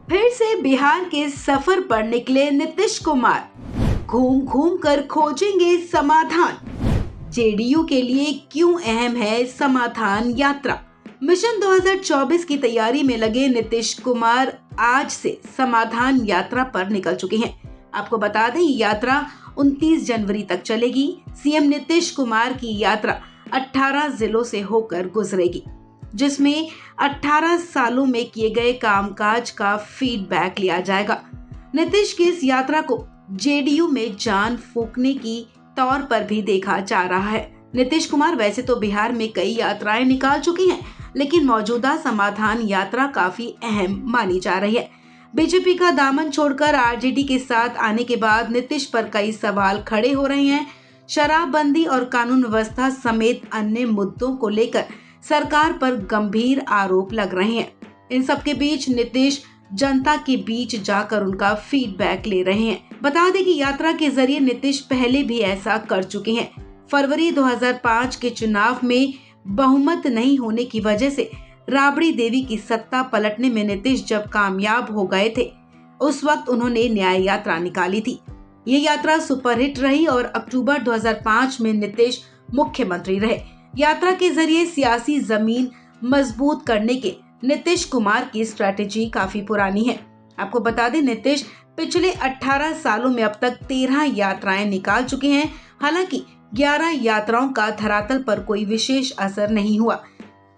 फिर से बिहार के सफर पर निकले नीतीश कुमार। घूम घूम कर खोजेंगे समाधान। जेडीयू के लिए क्यों अहम है समाधान यात्रा। मिशन 2024 की तैयारी में लगे नीतीश कुमार आज से समाधान यात्रा पर निकल चुके हैं। आपको बता दें, यात्रा 29 जनवरी तक चलेगी। सीएम नीतीश कुमार की यात्रा 18 जिलों से होकर गुजरेगी, जिसमें 18 सालों में किए गए कामकाज का फीडबैक लिया जाएगा। नीतीश की इस यात्रा को जेडीयू में जान फूंकने की तौर पर भी देखा जा रहा है। नीतीश कुमार वैसे तो बिहार में कई यात्राएं निकाल चुके हैं, लेकिन मौजूदा समाधान यात्रा काफी अहम मानी जा रही है। बीजेपी का दामन छोड़कर आरजेडी के साथ आने के बाद नीतीश पर कई सवाल खड़े हो रहे हैं। शराबबंदी और कानून व्यवस्था समेत अन्य मुद्दों को लेकर सरकार पर गंभीर आरोप लग रहे हैं। इन सब के बीच नीतीश जनता के बीच जाकर उनका फीडबैक ले रहे हैं। बता दें कि यात्रा के जरिए नीतीश पहले भी ऐसा कर चुके हैं। फरवरी 2005 के चुनाव में बहुमत नहीं होने की वजह से राबड़ी देवी की सत्ता पलटने में नीतीश जब कामयाब हो गए थे, उस वक्त उन्होंने न्याय यात्रा निकाली थी। ये यात्रा सुपरहिट रही और अक्टूबर 2005 में नीतीश मुख्यमंत्री रहे। यात्रा के जरिए सियासी जमीन मजबूत करने के नीतीश कुमार की स्ट्रैटेजी काफी पुरानी है। आपको बता दें, नीतीश पिछले 18 सालों में अब तक 13 यात्राएं निकाल चुके हैं। हालांकि 11 यात्राओं का धरातल पर कोई विशेष असर नहीं हुआ।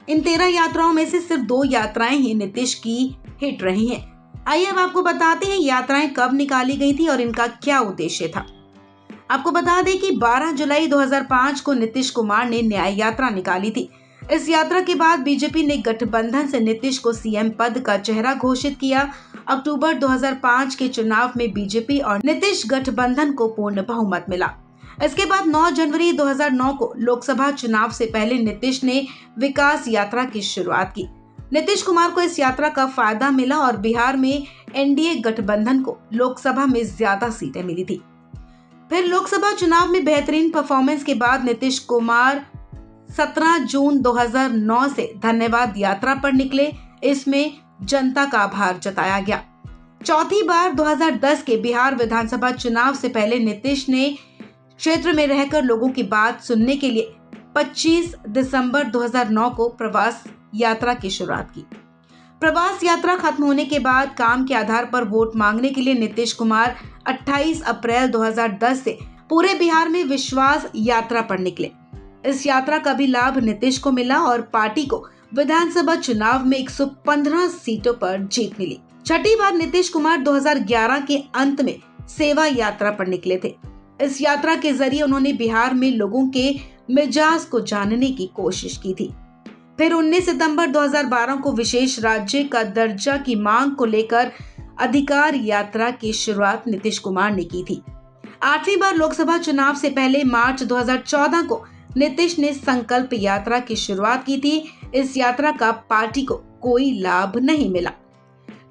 इन 13 यात्राओं में से सिर्फ 2 यात्राएं ही नीतीश की हिट रही हैं। आइए अब आपको बताते हैं यात्राएं कब निकाली गई थी और इनका क्या उद्देश्य था। आपको बता दें कि 12 जुलाई 2005 को नीतीश कुमार ने न्याय यात्रा निकाली थी। इस यात्रा के बाद बीजेपी ने गठबंधन से नीतीश को सीएम पद का चेहरा घोषित किया। अक्टूबर 2005 के चुनाव में बीजेपी और नीतीश गठबंधन को पूर्ण बहुमत मिला। इसके बाद 9 जनवरी 2009 को लोकसभा चुनाव से पहले नीतीश ने विकास यात्रा की शुरुआत की। नीतीश कुमार को इस यात्रा का फायदा मिला और बिहार में एनडीए गठबंधन को लोकसभा में ज्यादा सीटें मिली थी। फिर लोकसभा चुनाव में बेहतरीन परफॉर्मेंस के बाद नीतीश कुमार 17 जून 2009 से धन्यवाद यात्रा पर निकले। इसमें जनता का आभार जताया गया। चौथी बार 2010 के बिहार विधानसभा चुनाव से पहले नीतीश ने क्षेत्र में रहकर लोगों की बात सुनने के लिए 25 दिसंबर 2009 को प्रवास यात्रा की शुरुआत की। प्रवास यात्रा खत्म होने के बाद काम के आधार पर वोट मांगने के लिए नीतीश कुमार 28 अप्रैल 2010 से पूरे बिहार में विश्वास यात्रा पर निकले। इस यात्रा का भी लाभ नीतीश को मिला और पार्टी को विधानसभा चुनाव में 115 सीटों पर जीत मिली। छठी बार नीतीश कुमार 2011 के अंत में सेवा यात्रा पर निकले थे। इस यात्रा के जरिए उन्होंने बिहार में लोगों के मिजाज को जानने की कोशिश की थी। फिर 19 सितंबर 2012 को विशेष राज्य का दर्जा की मांग को लेकर अधिकार यात्रा की शुरुआत नीतीश कुमार ने की थी। 8वीं बार लोकसभा चुनाव से पहले मार्च 2014 को नीतीश ने संकल्प यात्रा की शुरुआत की थी। इस यात्रा का पार्टी को कोई लाभ नहीं मिला।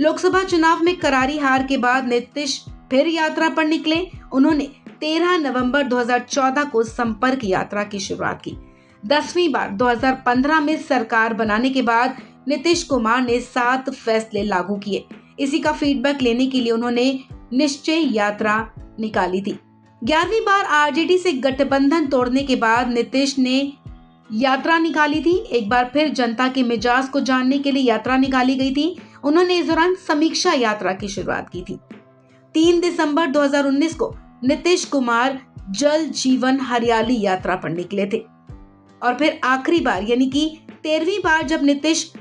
लोकसभा चुनाव में करारी हार के बाद नीतीश फिर यात्रा पर निकले। उन्होंने 13 नवंबर 2014 को संपर्क यात्रा की शुरुआत की। 10वीं बार 2015 में सरकार बनाने के बाद नीतीश कुमार ने 7 फैसले लागू किए। इसी का फीडबैक लेने के लिए उन्होंने निश्चय यात्रा निकाली थी। 11वीं बार आरजेडी से गठबंधन तोड़ने के बाद नीतीश ने यात्रा निकाली थी। एक बार फिर जनता के मिजाज को जानने के लिए यात्रा निकाली गई थी। उन्होंने इस दौरान समीक्षा यात्रा की शुरुआत की थी। 3 दिसंबर 2019 को नीतीश कुमार जल जीवन हरियाली यात्रा पर निकले थे और फिर आखिरी बार यानी कि 13वीं बार जब नीतीश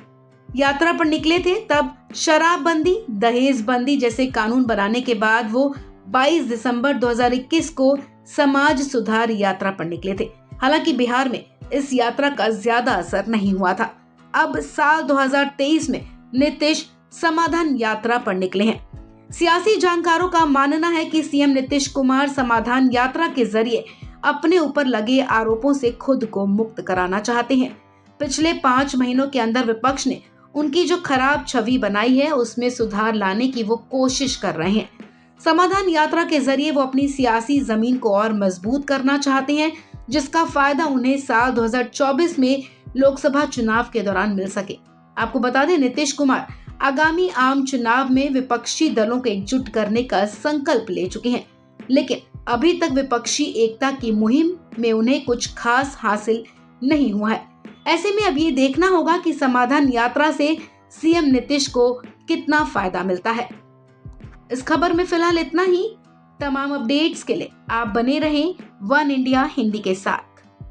यात्रा पर निकले थे, तब शराबबंदी, दहेज बंदी जैसे कानून बनाने के बाद वो 22 दिसंबर 2021 को समाज सुधार यात्रा पर निकले थे। हालांकि बिहार में इस यात्रा का ज्यादा असर नहीं हुआ था। अब साल 2023 में नीतीश समाधान यात्रा पर निकले हैं। सियासी जानकारों का मानना है कि सीएम नीतीश कुमार समाधान यात्रा के जरिए अपने ऊपर लगे आरोपों से खुद को मुक्त कराना चाहते हैं। पिछले 5 महीनों के अंदर विपक्ष ने उनकी जो खराब छवि बनाई है, उसमें सुधार लाने की वो कोशिश कर रहे हैं। समाधान यात्रा के जरिए वो अपनी सियासी जमीन को और मजबूत करना चाहते हैं, जिसका फायदा उन्हें साल 2024 में लोकसभा चुनाव के दौरान मिल सके। आपको बता दें, नीतीश कुमार आगामी आम चुनाव में विपक्षी दलों को एकजुट करने का संकल्प ले चुके हैं, लेकिन अभी तक विपक्षी एकता की मुहिम में उन्हें कुछ खास हासिल नहीं हुआ है। ऐसे में अब ये देखना होगा कि समाधान यात्रा से सीएम नीतीश को कितना फायदा मिलता है। इस खबर में फिलहाल इतना ही। तमाम अपडेट्स के लिए आप बने रहें वन इंडिया हिंदी के साथ।